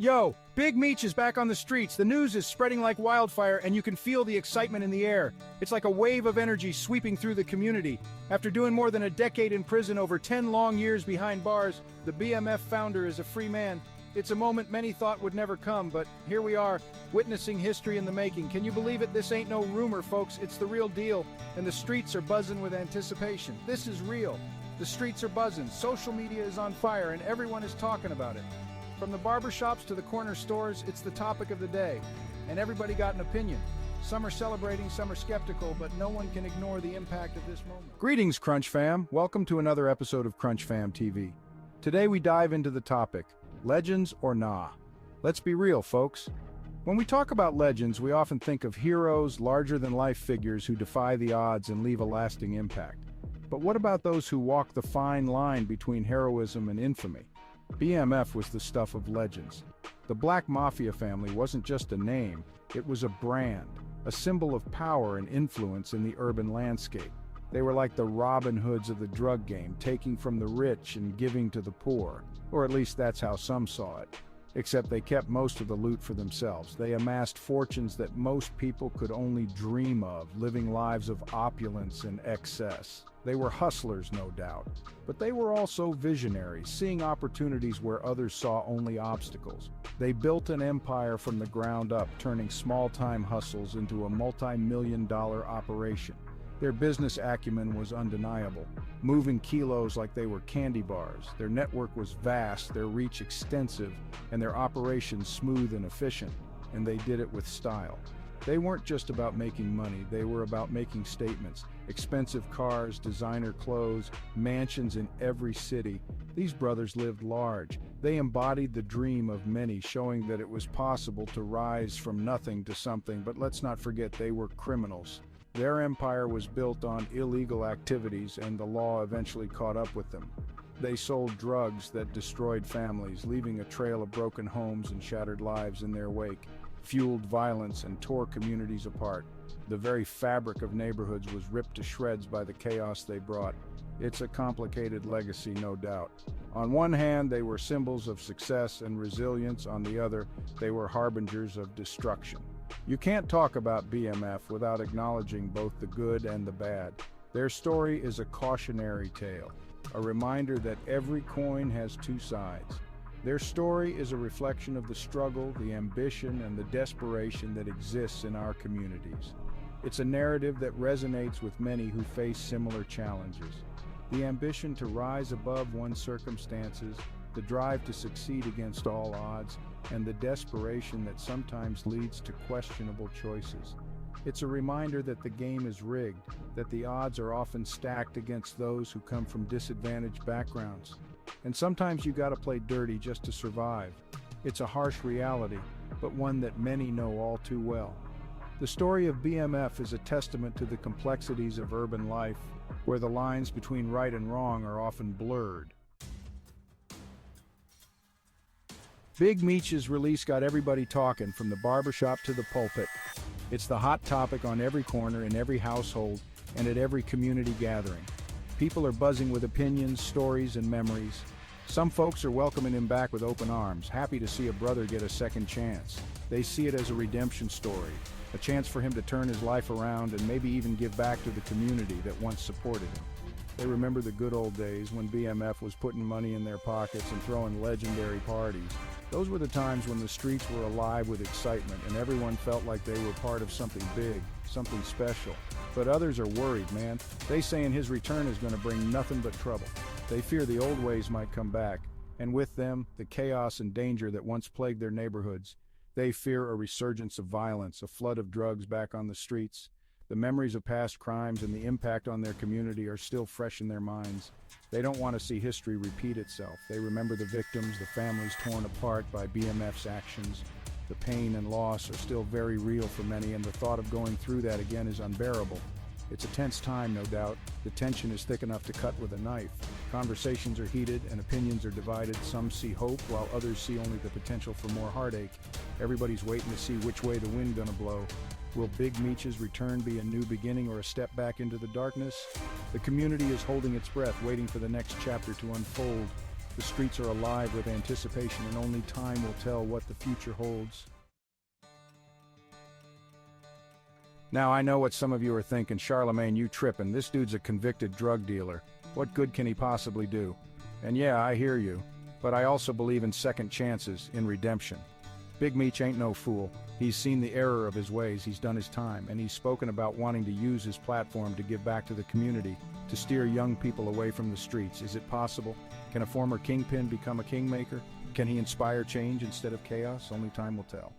Yo, Big Meech is back on the streets. The news is spreading like wildfire, and you can feel the excitement in the air. It's like a wave of energy sweeping through the community. After doing more than a decade in prison, over 10 long years behind bars, the BMF founder is a free man. It's a moment many thought would never come, but here we are, witnessing history in the making. Can you believe it? This ain't no rumor, folks. It's the real deal, and the streets are buzzing with anticipation. This is real. The streets are buzzing, social media is on fire, and everyone is talking about it. From the barbershops to the corner stores, it's the topic of the day, and everybody got an opinion. Some are celebrating, some are skeptical, but no one can ignore the impact of this moment. Greetings, Crunch Fam. Welcome to another episode of Crunch Fam TV. Today we dive into the topic, legends or nah? Let's be real, folks. When we talk about legends, we often think of heroes, larger-than-life figures who defy the odds and leave a lasting impact. But what about those who walk the fine line between heroism and infamy? BMF was the stuff of legends. The Black Mafia family wasn't just a name, it was a brand, a symbol of power and influence in the urban landscape. They were like the Robin Hoods of the drug game, taking from the rich and giving to the poor, or at least that's how some saw it. Except they kept most of the loot for themselves. They amassed fortunes that most people could only dream of, living lives of opulence and excess. They were hustlers, no doubt, but they were also visionaries, seeing opportunities where others saw only obstacles. They built an empire from the ground up, turning small-time hustles into a multi-million-dollar operation. Their business acumen was undeniable, moving kilos like they were candy bars. Their network was vast, their reach extensive, and their operations smooth and efficient, and they did it with style. They weren't just about making money, they were about making statements. Expensive cars, designer clothes, mansions in every city. These brothers lived large. They embodied the dream of many, showing that it was possible to rise from nothing to something, but let's not forget they were criminals. Their empire was built on illegal activities, and the law eventually caught up with them. They sold drugs that destroyed families, leaving a trail of broken homes and shattered lives in their wake, fueled violence and tore communities apart. The very fabric of neighborhoods was ripped to shreds by the chaos they brought. It's a complicated legacy, no doubt. On one hand, they were symbols of success and resilience. On the other, they were harbingers of destruction. You can't talk about BMF without acknowledging both the good and the bad. Their story is a cautionary tale, a reminder that every coin has two sides. Their story is a reflection of the struggle, the ambition, and the desperation that exists in our communities. It's a narrative that resonates with many who face similar challenges. The ambition to rise above one's circumstances, the drive to succeed against all odds, and the desperation that sometimes leads to questionable choices. It's a reminder that the game is rigged, that the odds are often stacked against those who come from disadvantaged backgrounds. And sometimes you gotta play dirty just to survive. It's a harsh reality, but one that many know all too well. The story of BMF is a testament to the complexities of urban life, where the lines between right and wrong are often blurred. Big Meech's release got everybody talking, from the barbershop to the pulpit. It's the hot topic on every corner, in every household, and at every community gathering. People are buzzing with opinions, stories, and memories. Some folks are welcoming him back with open arms, happy to see a brother get a second chance. They see it as a redemption story, a chance for him to turn his life around and maybe even give back to the community that once supported him. They remember the good old days when BMF was putting money in their pockets and throwing legendary parties. Those were the times when the streets were alive with excitement and everyone felt like they were part of something big, something special. But others are worried, man. They saying his return is going to bring nothing but trouble. They fear the old ways might come back, and with them, the chaos and danger that once plagued their neighborhoods. They fear a resurgence of violence, a flood of drugs back on the streets. The memories of past crimes and the impact on their community are still fresh in their minds. They don't want to see history repeat itself. They remember the victims, the families torn apart by BMF's actions. The pain and loss are still very real for many, and the thought of going through that again is unbearable. It's a tense time, no doubt. The tension is thick enough to cut with a knife. Conversations are heated and opinions are divided. Some see hope, while others see only the potential for more heartache. Everybody's waiting to see which way the wind gonna blow. Will Big Meech's return be a new beginning or a step back into the darkness? The community is holding its breath, waiting for the next chapter to unfold. The streets are alive with anticipation, and only time will tell what the future holds. Now, I know what some of you are thinking. Charlemagne, you tripping. This dude's a convicted drug dealer. What good can he possibly do? And yeah, I hear you. But I also believe in second chances, in redemption. Big Meech ain't no fool. He's seen the error of his ways, he's done his time, and he's spoken about wanting to use his platform to give back to the community, to steer young people away from the streets. Is it possible? Can a former Kingpin become a kingmaker? Can he inspire change instead of chaos? Only time will tell.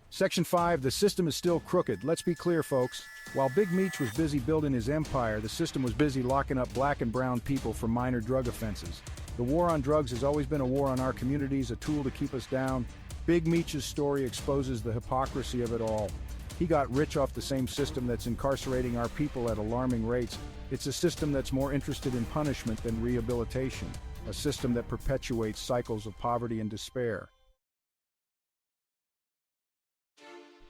Section 5, the system is still crooked. Let's be clear, folks. While Big Meech was busy building his empire, the system was busy locking up black and brown people for minor drug offenses. The war on drugs has always been a war on our communities, a tool to keep us down. Big Meech's story exposes the hypocrisy of it all. He got rich off the same system that's incarcerating our people at alarming rates. It's a system that's more interested in punishment than rehabilitation, a system that perpetuates cycles of poverty and despair.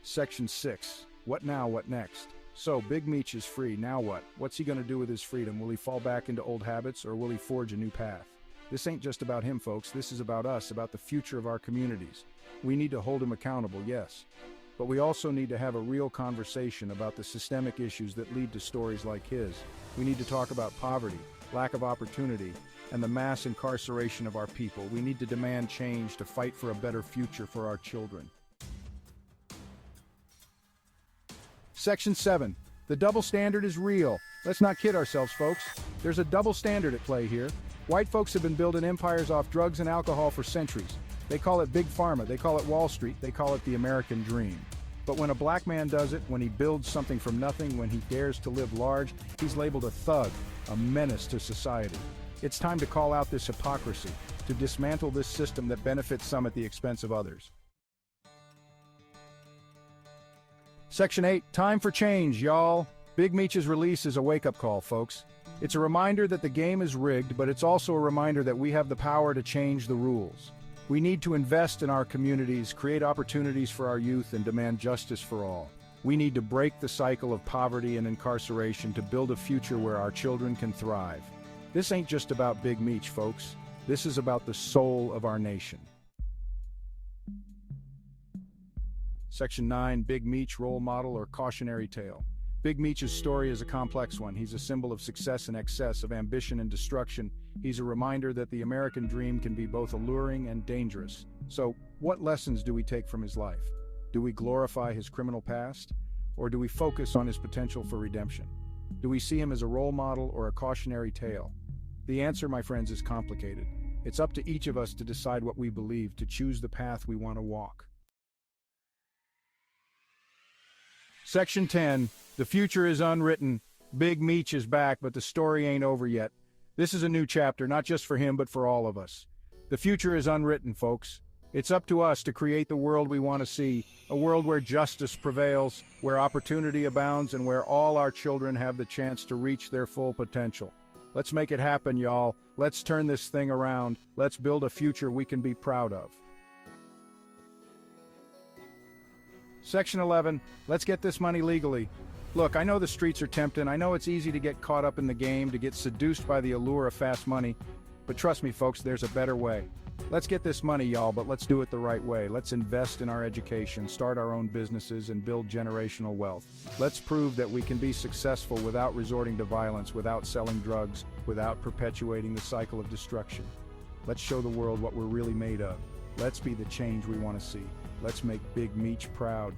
Section 6. What now, what next? So, Big Meech is free, now what? What's he gonna do with his freedom? Will he fall back into old habits, or will he forge a new path? This ain't just about him, folks. This is about us, about the future of our communities. We need to hold him accountable, yes. But we also need to have a real conversation about the systemic issues that lead to stories like his. We need to talk about poverty, lack of opportunity, and the mass incarceration of our people. We need to demand change to fight for a better future for our children. Section 7. The double standard is real. Let's not kid ourselves, folks. There's a double standard at play here. White folks have been building empires off drugs and alcohol for centuries. They call it Big Pharma, they call it Wall Street, they call it the American dream. But when a black man does it, when he builds something from nothing, when he dares to live large, he's labeled a thug, a menace to society. It's time to call out this hypocrisy, to dismantle this system that benefits some at the expense of others. Section 8, time for change, y'all. Big Meech's release is a wake-up call, folks. It's a reminder that the game is rigged, but it's also a reminder that we have the power to change the rules. We need to invest in our communities, create opportunities for our youth, and demand justice for all. We need to break the cycle of poverty and incarceration to build a future where our children can thrive. This ain't just about Big Meech, folks. This is about the soul of our nation. Section 9, Big Meech role model or cautionary tale. Big Meech's story is a complex one. He's a symbol of success and excess, of ambition and destruction. He's a reminder that the American dream can be both alluring and dangerous. So, what lessons do we take from his life? Do we glorify his criminal past? Or do we focus on his potential for redemption? Do we see him as a role model or a cautionary tale? The answer, my friends, is complicated. It's up to each of us to decide what we believe, to choose the path we want to walk. Section 10, the future is unwritten. Big Meech is back, but the story ain't over yet. This is a new chapter, not just for him, but for all of us. The future is unwritten, folks. It's up to us to create the world we want to see, a world where justice prevails, where opportunity abounds, and where all our children have the chance to reach their full potential. Let's make it happen, y'all. Let's turn this thing around. Let's build a future we can be proud of. Section 11, let's get this money legally. Look, I know the streets are tempting. I know it's easy to get caught up in the game, to get seduced by the allure of fast money. But trust me, folks, there's a better way. Let's get this money, y'all, but let's do it the right way. Let's invest in our education, start our own businesses, and build generational wealth. Let's prove that we can be successful without resorting to violence, without selling drugs, without perpetuating the cycle of destruction. Let's show the world what we're really made of. Let's be the change we want to see. Let's make Big Meech proud.